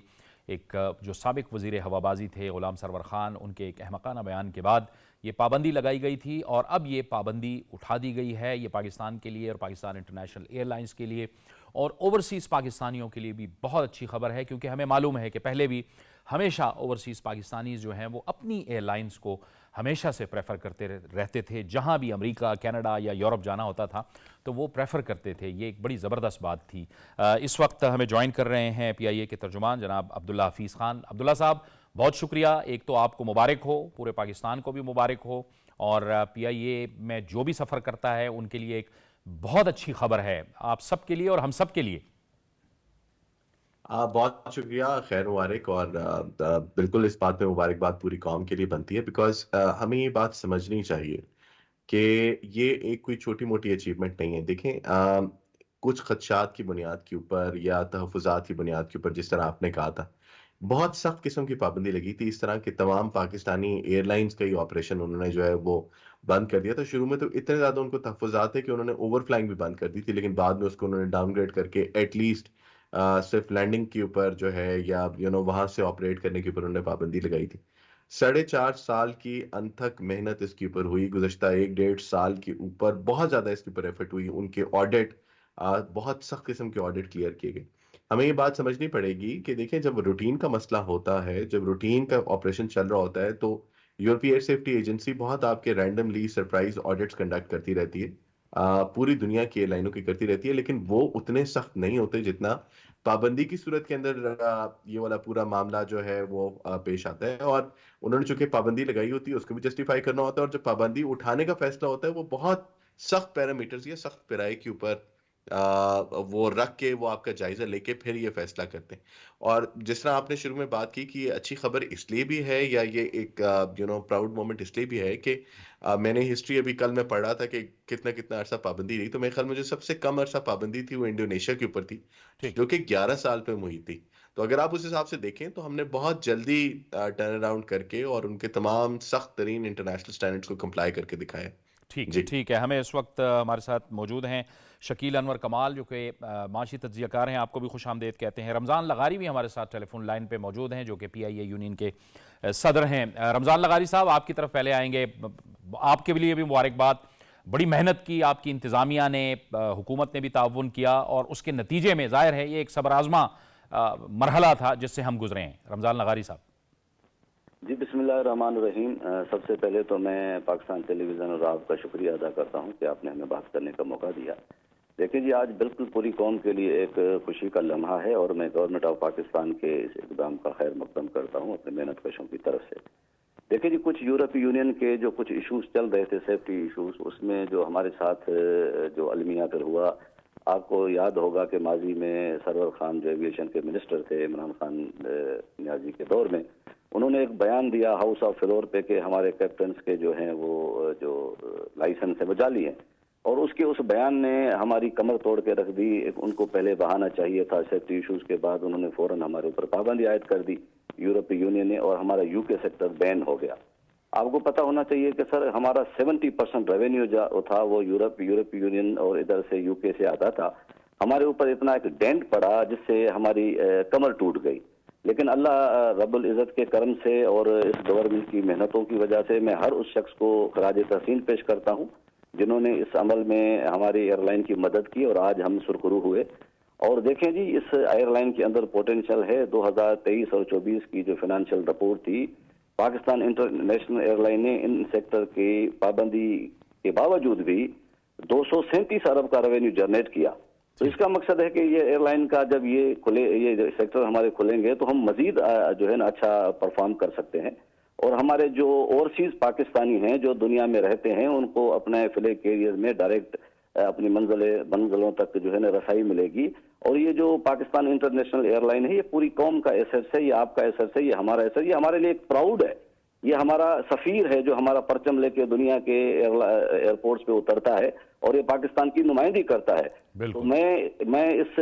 ایک جو سابق وزیر ہوا بازی تھے غلام سرور خان, ان کے ایک احمقانہ بیان کے بعد یہ پابندی لگائی گئی تھی, اور اب یہ پابندی اٹھا دی گئی ہے. یہ پاکستان کے لیے اور پاکستان انٹرنیشنل ایئر لائنز کے لیے اور اوورسیز پاکستانیوں کے لیے بھی بہت اچھی خبر ہے, کیونکہ ہمیں معلوم ہے کہ پہلے بھی ہمیشہ اوورسیز پاکستانیز جو ہیں وہ اپنی ایئر لائنز کو ہمیشہ سے پریفر کرتے رہتے تھے. جہاں بھی امریکہ, کینیڈا یا یورپ جانا ہوتا تھا تو وہ پریفر کرتے تھے. یہ ایک بڑی زبردست بات تھی. اس وقت ہمیں جوائن کر رہے ہیں پی آئی اے کے ترجمان جناب عبداللہ حفیظ خان. عبداللہ صاحب بہت شکریہ. ایک تو آپ کو مبارک ہو, پورے پاکستان کو بھی مبارک ہو, اور پی آئی اے میں جو بھی سفر کرتا ہے ان کے لیے ایک بہت اچھی خبر ہے, آپ سب کے لیے اور ہم سب کے لیے. بہت شکریہ, خیر مبارک. اور بالکل اس بات میں مبارکباد پوری قوم کے لیے بنتی ہے, بیکاز ہمیں یہ بات سمجھنی چاہیے کہ یہ ایک کوئی چھوٹی موٹی اچیومنٹ نہیں ہے. دیکھیں, کچھ خدشات کی بنیاد کے اوپر یا تحفظات کی بنیاد کے اوپر, جس طرح آپ نے کہا تھا, بہت سخت قسم کی پابندی لگی تھی. اس طرح کہ تمام پاکستانی ایئر لائنز کا ہی آپریشن انہوں نے جو ہے وہ بند کر دیا تھا. شروع میں تو اتنے زیادہ ان کو تحفظات ہے کہ انہوں نے اوور فلائنگ بھی بند کر دی تھی, لیکن بعد میں اس کو انہوں نے ڈاؤن گریڈ کر کے ایٹ لیسٹ صرف لینڈنگ کے اوپر جو ہے یا وہاں سے آپریٹ کرنے کے اوپر انہوں نے پابندی لگائی تھی. 4.5 سال کی انتھک محنت اس کے اوپر ہوئی. گزشتہ 1.5 سال کے اوپر بہت زیادہ اس کے اوپر ایفرٹ ہوئی. ان کے آڈٹ, بہت سخت قسم کے آڈٹ کلیئر کیے گئے. ہمیں یہ بات سمجھنی پڑے گی کہ دیکھیں, جب روٹین کا مسئلہ ہوتا ہے, جب روٹین کا آپریشن چل رہا ہوتا ہے, تو یورپی ایئر سیفٹی ایجنسی بہت آپ کے رینڈملی سرپرائز آڈٹس کنڈکٹ کرتی رہتی ہے, پوری دنیا کی ایئر لائنوں کی کرتی رہتی ہے, لیکن وہ اتنے سخت نہیں ہوتے جتنا پابندی کی صورت کے اندر یہ والا پورا معاملہ جو ہے وہ پیش آتا ہے. اور انہوں نے چونکہ پابندی لگائی ہوتی ہے, اس کو بھی جسٹیفائی کرنا ہوتا ہے, اور جب پابندی اٹھانے کا فیصلہ ہوتا ہے وہ بہت سخت پیرامیٹرز یا سخت پیرائے کے اوپر وہ رکھ کے وہ آپ کا جائزہ لے کے پھر یہ فیصلہ کرتے ہیں. اور جس طرح آپ نے شروع میں بات کی کہ یہ اچھی خبر اس لیے بھی ہے, یا یہ ایک پراؤڈ مومنٹ اس لیے بھی ہے کہ میں نے ہسٹری ابھی کل میں پڑھا تھا کہ کتنا عرصہ پابندی رہی, تو میرے خیال میں جو سب سے کم عرصہ پابندی تھی وہ انڈونیشیا کے اوپر تھی, جو کہ 11 سال پہ ہوئی تھی. تو اگر آپ اس حساب سے دیکھیں تو ہم نے بہت جلدی ٹرن اراؤنڈ کر کے اور ان کے تمام سخت ترین انٹرنیشنل سٹینڈرڈز کو کمپلائی کر کے دکھایا. ٹھیک ہے جی ٹھیک ہے. ہمیں اس وقت ہمارے ساتھ موجود ہیں شکیل انور کمال جو کہ معاشی تجزیہ کار ہیں, آپ کو بھی خوش آمدید کہتے ہیں. رمضان لغاری بھی ہمارے ساتھ ٹیلی فون لائن پہ موجود ہیں جو کہ پی آئی اے یونین کے صدر ہیں. رمضان لغاری صاحب, آپ کی طرف پہلے آئیں گے. آپ کے لیے بھی مبارکباد, بڑی محنت کی آپ کی انتظامیہ نے, حکومت نے بھی تعاون کیا اور اس کے نتیجے میں ظاہر ہے یہ ایک صبر آزما مرحلہ تھا جس سے ہم گزرے ہیں. رمضان لغاری صاحب. جی بسم اللہ الرحمن الرحیم. سب سے پہلے تو میں پاکستان ٹیلی ویژن اور آپ کا شکریہ ادا کرتا ہوں کہ آپ نے ہمیں بات کرنے کا موقع دیا. دیکھیں جی, آج بالکل پوری قوم کے لیے ایک خوشی کا لمحہ ہے اور میں گورنمنٹ آف پاکستان کے اس اقدام کا خیر مقدم کرتا ہوں اپنے محنت کشوں کی طرف سے. دیکھیں جی, کچھ یورپی یونین کے جو کچھ ایشوز چل رہے تھے, سیفٹی ایشوز, اس میں جو ہمارے ساتھ جو المیہ پھر ہوا, آپ کو یاد ہوگا کہ ماضی میں سرور خان جو ایویشن کے منسٹر تھے عمران خان نیازی کے دور میں, انہوں نے ایک بیان دیا ہاؤس آف فلور پہ کہ ہمارے کیپٹنز کے جو ہیں وہ جو لائسنس ہے وہ جعلی ہیں, اور اس بیان نے ہماری کمر توڑ کے رکھ دی. ان کو پہلے بہانا چاہیے تھا سیفٹی ایشوز کے بعد, انہوں نے فوراً ہمارے اوپر پابندی عائد کر دی یورپی یونین نے, اور ہمارا یو کے سیکٹر بین ہو گیا. آپ کو پتہ ہونا چاہیے کہ سر ہمارا 70% ریونیو جو تھا وہ یورپی یونین اور ادھر سے یو کے سے آتا تھا. ہمارے اوپر اتنا ایک ڈینٹ پڑا جس سے ہماری کمر ٹوٹ گئی. لیکن اللہ رب العزت کے کرم سے اور اس گورنمنٹ کی محنتوں کی وجہ سے میں ہر اس شخص کو خراج تحسین پیش کرتا ہوں جنہوں نے اس عمل میں ہماری ایئر لائن کی مدد کی اور آج ہم سرخرو ہوئے. اور دیکھیں جی, اس ایئر لائن کے اندر پوٹینشیل ہے. 2023 اور 24 کی جو فنانشل رپورٹ تھی, پاکستان انٹرنیشنل ایئر لائن نے ان سیکٹر کی پابندی کے باوجود بھی 237 ارب کا ریونیو جنریٹ کیا. تو اس کا مقصد ہے کہ یہ ایئر لائن کا جب یہ کھلے, یہ سیکٹر ہمارے کھلیں گے تو ہم مزید جو ہے نا اچھا پرفارم کر سکتے ہیں, اور ہمارے جو اوورسیز پاکستانی ہیں جو دنیا میں رہتے ہیں ان کو اپنے فلیگ کیریئر میں ڈائریکٹ اپنی منزلوں تک جو ہے نا رسائی ملے گی. اور یہ جو پاکستان انٹرنیشنل ایئر لائن ہے یہ پوری قوم کا ایسیٹ ہے, یہ آپ کا ایسیٹ ہے, یہ ہمارا ایسیٹ, یہ ہمارے لیے ایک پراؤڈ ہے. یہ ہمارا سفیر ہے جو ہمارا پرچم لے کے دنیا کے ایئرپورٹس پہ اترتا ہے اور یہ پاکستان کی نمائندگی کرتا ہے. تو میں اس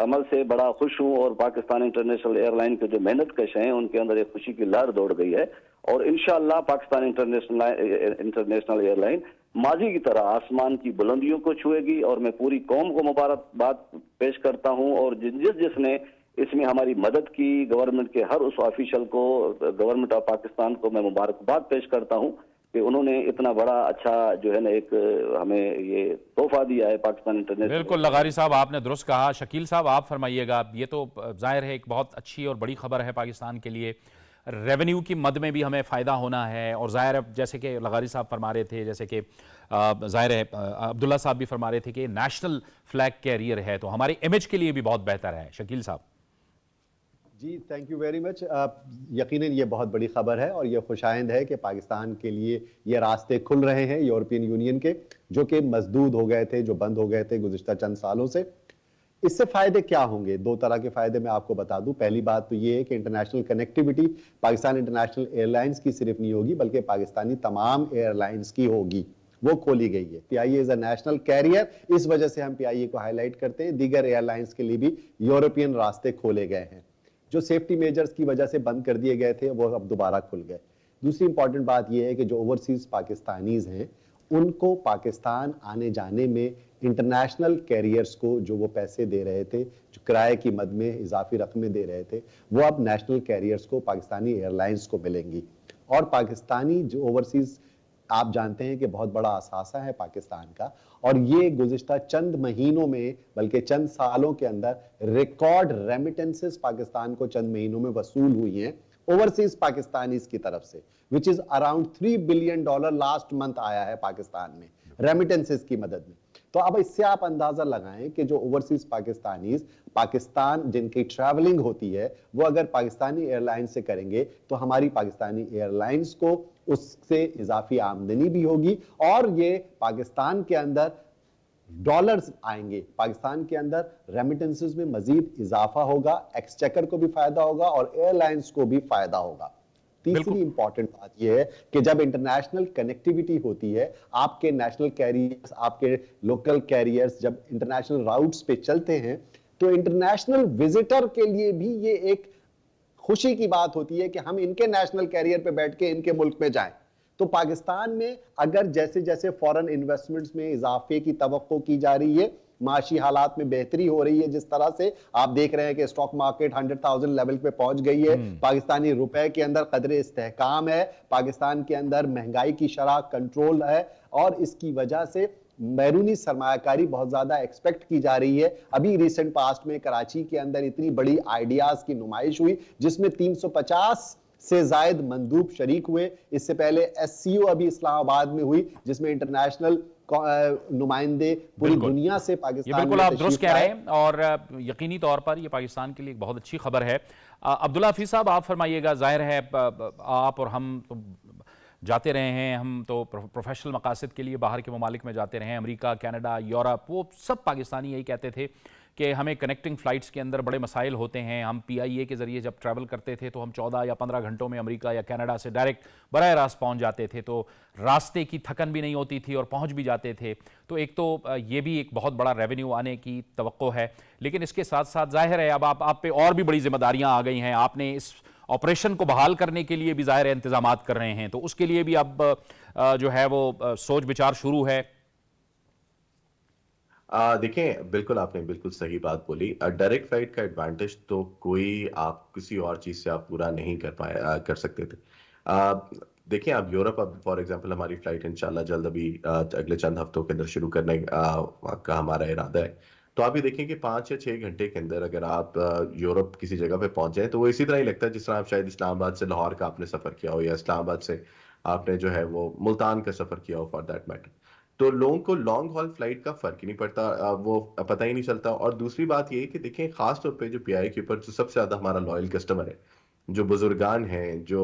عمل سے بڑا خوش ہوں, اور پاکستان انٹرنیشنل ایئر لائن کے جو محنت کش ہیں ان کے اندر ایک خوشی کی لہر دوڑ گئی ہے. اور انشاءاللہ پاکستان انٹرنیشنل ایئر لائن ماضی کی طرح آسمان کی بلندیوں کو چھوئے گی, اور میں پوری قوم کو مبارکباد پیش کرتا ہوں. اور جس نے اس میں ہماری مدد کی, گورنمنٹ کے ہر اس آفیشل کو, گورنمنٹ آف پاکستان کو میں مبارکباد پیش کرتا ہوں کہ انہوں نے اتنا بڑا اچھا جو ہے نا ایک ہمیں یہ تحفہ دیا ہے پاکستان انٹرنیشنل. بالکل لغاری صاحب, آپ نے درست کہا. شکیل صاحب آپ فرمائیے گا. یہ تو ظاہر ہے ایک بہت اچھی اور بڑی خبر ہے پاکستان کے لیے, ریونیو کی مد میں بھی ہمیں فائدہ ہونا ہے, اور ظاہر ہے جیسے کہ لغاری صاحب فرما رہے تھے, جیسے کہ ظاہر ہے عبداللہ صاحب بھی فرما رہے تھے کہ نیشنل فلیگ کیریئر ہے تو ہمارے امیج کے لیے بھی بہت بہتر ہے. شکیل صاحب. جی تھینک یو ویری مچ. یقیناً یہ بہت بڑی خبر ہے اور یہ خوشائند ہے کہ پاکستان کے لیے یہ راستے کھل رہے ہیں یورپین یونین کے, جو کہ مسدود ہو گئے تھے, جو بند ہو گئے تھے گزشتہ چند سالوں سے. اس سے فائدے کیا ہوں گے؟ 2 طرح کے فائدے میں آپ کو بتا دوں. پہلی بات تو یہ ہے کہ international connectivity Pakistan international air lines کی صرف نہیں ہوگی بلکہ پاکستانی تمام ایئر لائنز کی ہوگی, وہ کھولی گئی ہے. پی آئی اے از اے نیشنل کیریئر, اس وجہ سے ہم پی آئی اے کو ہائی لائٹ کرتے ہیں. دیگر ایئر لائنز کے لیے بھی یورپین راستے کھولے گئے ہیں. جو سیفٹی میجرز کی وجہ سے بند کر دیے گئے تھے وہ اب دوبارہ کھل گئے. دوسری امپورٹنٹ بات یہ ہے کہ جو اوورسیز پاکستانیز ہیں ان کو پاکستان آنے جانے میں انٹرنیشنل کیریئرز کو جو وہ پیسے دے رہے تھے, جو کرائے کی مد میں اضافی رقمیں دے رہے تھے, وہ اب نیشنل کیریئرز کو, پاکستانی ایئر لائنز کو ملیں گی. اور پاکستانی جو اوورسیز آپ جانتے ہیں کہ بہت بڑا اثاثہ ہے پاکستان کا, اور یہ گزشتہ چند مہینوں میں بلکہ چند سالوں کے اندر ریکارڈ ریمیٹنسز پاکستان کو چند مہینوں میں وصول ہوئی ہیں اوورسیز پاکستانیز کی طرف سے, which is around $3 billion last month آیا ہے پاکستان میں ریمیٹنسز کی مدد میں. تو اب اس سے آپ اندازہ لگائیں کہ جو اوورسیز پاکستانیز پاکستان جن کی ٹریولنگ ہوتی ہے وہ اگر پاکستانی ایئر لائن سے کریں گے تو ہماری پاکستانی ایئر لائنز کو اس سے اضافی آمدنی بھی ہوگی, اور یہ پاکستان کے اندر ڈالرز آئیں گے, پاکستان کے اندر ریمیٹنسز میں مزید اضافہ ہوگا, ایکسچیکر کو بھی فائدہ ہوگا اور ایئر لائنز کو بھی فائدہ ہوگا. تیسری امپورٹنٹ بات یہ ہے کہ جب انٹرنیشنل کنیکٹیوٹی ہوتی ہے, آپ کے نیشنل کیریئرز, آپ کے لوکل کیریئرز جب انٹرنیشنل راؤٹس پہ چلتے ہیں تو انٹرنیشنل وزٹر کے لیے بھی یہ ایک خوشی کی بات ہوتی ہے کہ ہم ان کے نیشنل کیریئر پہ بیٹھ کے ان کے ملک میں جائیں. تو پاکستان میں اگر جیسے جیسے فورن انویسٹمنٹس میں اضافے کی توقع کی جا رہی ہے, معاشی حالات میں بہتری ہو رہی ہے, جس طرح سے آپ دیکھ رہے ہیں کہ اسٹاک مارکیٹ 100,000 لیول پہ پہنچ گئی ہے, پاکستانی روپے کے اندر قدر استحکام ہے, پاکستان کے اندر مہنگائی کی شرح کنٹرول ہے, اور اس کی وجہ سے بیرونی سرمایہ کاری بہت زیادہ ایکسپیکٹ کی جا رہی ہے. ابھی ریسنٹ پاسٹ میں کراچی کے اندر اتنی بڑی آئیڈیاز کی نمائش ہوئی جس میں 350 سے زائد مندوب شریک ہوئے. اس سے پہلے ایس سی او ابھی اسلام آباد میں ہوئی جس میں انٹرنیشنل نمائندے پوری دنیا سے پاکستان یہ بالکل آپ درست کہہ رہے ہیں, اور یقینی طور پر یہ پاکستان کے لیے ایک بہت اچھی خبر ہے. عبداللہ حفیظ صاحب, آپ فرمائیے گا. ظاہر ہے آپ اور ہم تو جاتے رہے ہیں, ہم تو پروفیشنل مقاصد کے لیے باہر کے ممالک میں جاتے رہے ہیں, امریکہ, کینیڈا, یورپ, وہ سب پاکستانی یہی کہتے تھے کہ ہمیں کنیکٹنگ فلائٹس کے اندر بڑے مسائل ہوتے ہیں. ہم پی آئی اے کے ذریعے جب ٹریول کرتے تھے تو ہم 14 یا 15 گھنٹوں میں امریکہ یا کینیڈا سے ڈائریکٹ براہ راست پہنچ جاتے تھے, تو راستے کی تھکن بھی نہیں ہوتی تھی اور پہنچ بھی جاتے تھے. تو ایک تو یہ بھی ایک بہت بڑا ریونیو آنے کی توقع ہے, لیکن اس کے ساتھ ساتھ ظاہر ہے اب آپ پہ اور بھی بڑی ذمہ داریاں آ گئی ہیں. آپ نے اس آپریشن کو بحال کرنے کے لیے بھی ظاہر ہے انتظامات کر رہے ہیں, تو اس کے لیے بھی اب جو ہے وہ سوچ بچار شروع ہے. دیکھیں, بالکل آپ نے بالکل صحیح بات بولی. ڈائریکٹ فلائٹ کا ایڈوانٹیج تو کوئی آپ کسی اور چیز سے آپ پورا نہیں کر سکتے تھے. دیکھیں, آپ یورپ, اب فار ایگزامپل ہماری فلائٹ انشاءاللہ جلد ابھی اگلے چند ہفتوں کے اندر شروع کرنے کا ہمارا ارادہ ہے. تو آپ یہ دیکھیں کہ 5 یا 6 گھنٹے کے اندر اگر آپ یورپ کسی جگہ پہ پہنچ جائیں تو وہ اسی طرح ہی لگتا ہے جس طرح آپ شاید اسلام آباد سے لاہور کا آپ نے سفر کیا ہو, یا اسلام آباد سے آپ نے جو ہے وہ ملتان کا سفر کیا ہو فار دیٹ میٹر. تو لوگوں کو لانگ ہال فلائٹ کا فرق ہی نہیں پڑتا, وہ پتہ ہی نہیں چلتا. اور دوسری بات یہ ہے کہ دیکھیں, خاص طور پہ جو پی آئی کے اوپر جو سب سے زیادہ ہمارا لائل کسٹمر ہے, جو بزرگان ہیں, جو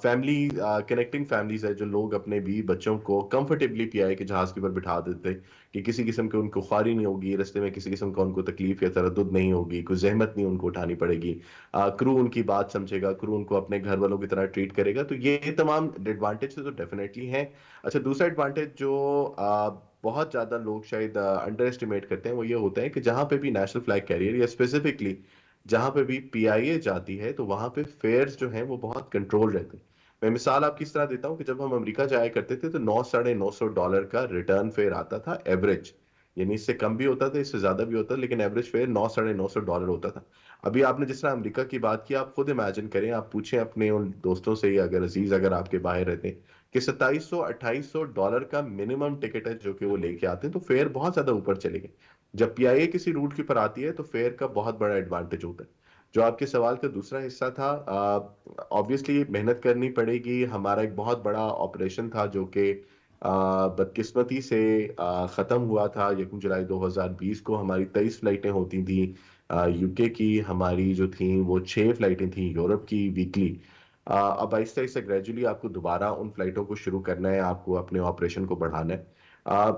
فیملی کنیکٹنگ فیملیز ہے, جو لوگ اپنے بیوی بچوں کو کمفرٹیبلی پی آئی کے جہاز کے اوپر بٹھا دیتے کہ کسی قسم کی ان کو خواری نہیں ہوگی, رستے میں کسی قسم کا ان کو تکلیف یا تردد نہیں ہوگی, کوئی زحمت نہیں ان کو اٹھانی پڑے گی, کرو ان کی بات سمجھے گا, کرو ان کو اپنے گھر والوں کی طرح ٹریٹ کرے گا. تو یہ تمام ایڈوانٹیج تو ڈیفینیٹلی ہیں. اچھا, دوسرا ایڈوانٹیج جو بہت زیادہ لوگ شاید انڈر اسٹیمیٹ کرتے ہیں وہ یہ ہوتا ہے کہ جہاں پہ بھی نیشنل فلیگ کیریئر یا اسپیسیفکلی جہاں پہ بھی پی آئی اے جاتی ہے تو وہاں پہ فیئرز جو ہیں وہ بہت کنٹرول رہتے ہیں. میں مثال آپ کس طرح دیتا ہوں کہ جب ہم امریکہ جایا کرتے تھے تو $900 کا ریٹرن فیئر آتا تھا ایوریج, یعنی اس سے کم بھی ہوتا تھا, اس سے زیادہ بھی ہوتا, لیکن ایوریج فیئر $900 ہوتا تھا. ابھی آپ نے جس طرح امریکہ کی بات کی, آپ خود امیجن کریں, آپ پوچھیں اپنے ان دوستوں سے یا اگر عزیز اگر آپ کے باہر رہتے ہیں کہ $2700-2800 کا منیمم ٹکٹ ہے جو کہ وہ لے کے آتے ہیں, تو فیئر بہت زیادہ اوپر چلے گئے. جب پی آئی اے کسی روٹ کے اوپر آتی ہے تو فیئر کا بہت بڑا ایڈوانٹیج ہوتا ہے. جو آپ کے سوال کا دوسرا حصہ تھا, آبویسلی محنت کرنی پڑے گی. ہمارا ایک بہت بڑا آپریشن تھا جو کہ بدقسمتی سے ختم ہوا تھا 1 جولائی 2020 کو. ہماری 23 فلائٹیں ہوتی تھیں یو کے کی, ہماری جو تھیں وہ 6 فلائٹیں تھیں یورپ کی ویکلی. اب آہستہ آہستہ گریجولی آپ کو دوبارہ ان فلائٹوں کو شروع کرنا ہے, آپ کو اپنے آپریشن کو بڑھانا ہے.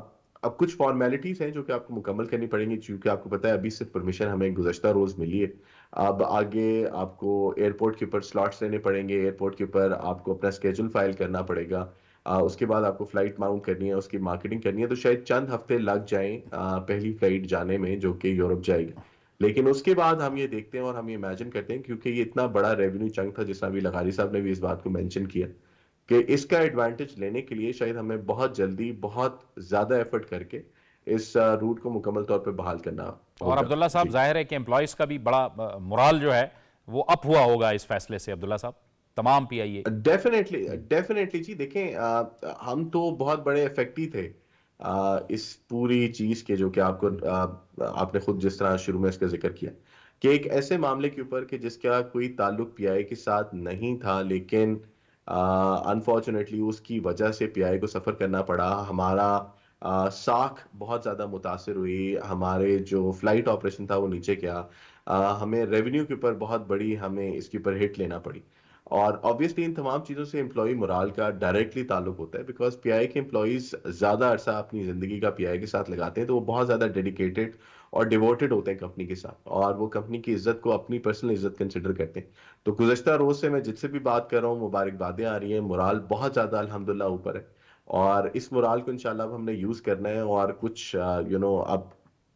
اب کچھ فارمیلٹیز ہیں جو کہ آپ کو مکمل کرنی پڑیں گی, چونکہ آپ کو پتہ ہے ابھی صرف پرمیشن ہمیں گزشتہ روز ملی ہے. اب آگے آپ کو ایئرپورٹ کے اوپر سلاٹس لینے پڑیں گے, ایئرپورٹ کے اوپر آپ کو اپنا اسکیجول فائل کرنا پڑے گا, اس کے بعد آپ کو فلائٹ ماؤنٹ کرنی ہے, اس کی مارکیٹنگ کرنی ہے. تو شاید چند ہفتے لگ جائیں پہلی فلائٹ جانے میں جو کہ یورپ جائے گی. لیکن اس کے بعد ہم یہ دیکھتے ہیں اور ہم یہ امیجن کرتے ہیں, کیونکہ یہ اتنا بڑا ریونیو چنک تھا, جس طرح ابھی لغاری صاحب نے بھی اس بات کو مینشن کیا, کہ اس کا ایڈوانٹیج لینے کے لیے شاید ہمیں بہت جلدی بہت زیادہ ایفرٹ کر کے اس روٹ کو مکمل طور پہ بحال کرنا ہوگا. اور عبداللہ صاحب, ظاہر ہے کہ امپلائیز کا بھی بڑا مورال جو ہے وہ اپ ہوا ہوگا اس فیصلے سے. عبداللہ صاحب, تمام پی آئی اے ڈیفینیٹلی جی. دیکھیں, ہم تو بہت بڑے افیکٹی تھے اس پوری چیز کے, جو کہ آپ نے خود جس طرح شروع میں اس کا ذکر کیا کہ ایک ایسے معاملے کے اوپر کہ جس کا کوئی تعلق پی آئی کے ساتھ نہیں تھا, لیکن انفارچونیٹلی اس کی وجہ سے پی آئی کو سفر کرنا پڑا. ہمارا ساکھ بہت زیادہ متاثر ہوئی, ہمارے جو فلائٹ آپریشن تھا وہ نیچے گیا, ہمیں ریونیو کے اوپر بہت بڑی ہمیں اس کے اوپر ہٹ لینا پڑی. اور آبویسلی ان تمام چیزوں سے امپلائی morale کا ڈائریکٹلی تعلق ہوتا ہے, بیکاز پی آئی کے امپلائیز زیادہ عرصہ اپنی زندگی کا پی آئی کے ساتھ لگاتے ہیں, تو وہ بہت زیادہ ڈیڈیکیٹڈ اور ڈیووٹڈ ہوتے ہیں کمپنی کے ساتھ, اور وہ کمپنی کی عزت کو اپنی پرسنل عزت کنسیڈر کرتے ہیں. تو گزشتہ روز سے میں جس سے بھی بات کر رہا ہوں, مبارکبادیں آ رہی ہیں, morale بہت زیادہ الحمدللہ اوپر ہے, اور اس morale کو انشاءاللہ اب ہم نے یوز کرنا ہے. اور کچھ اب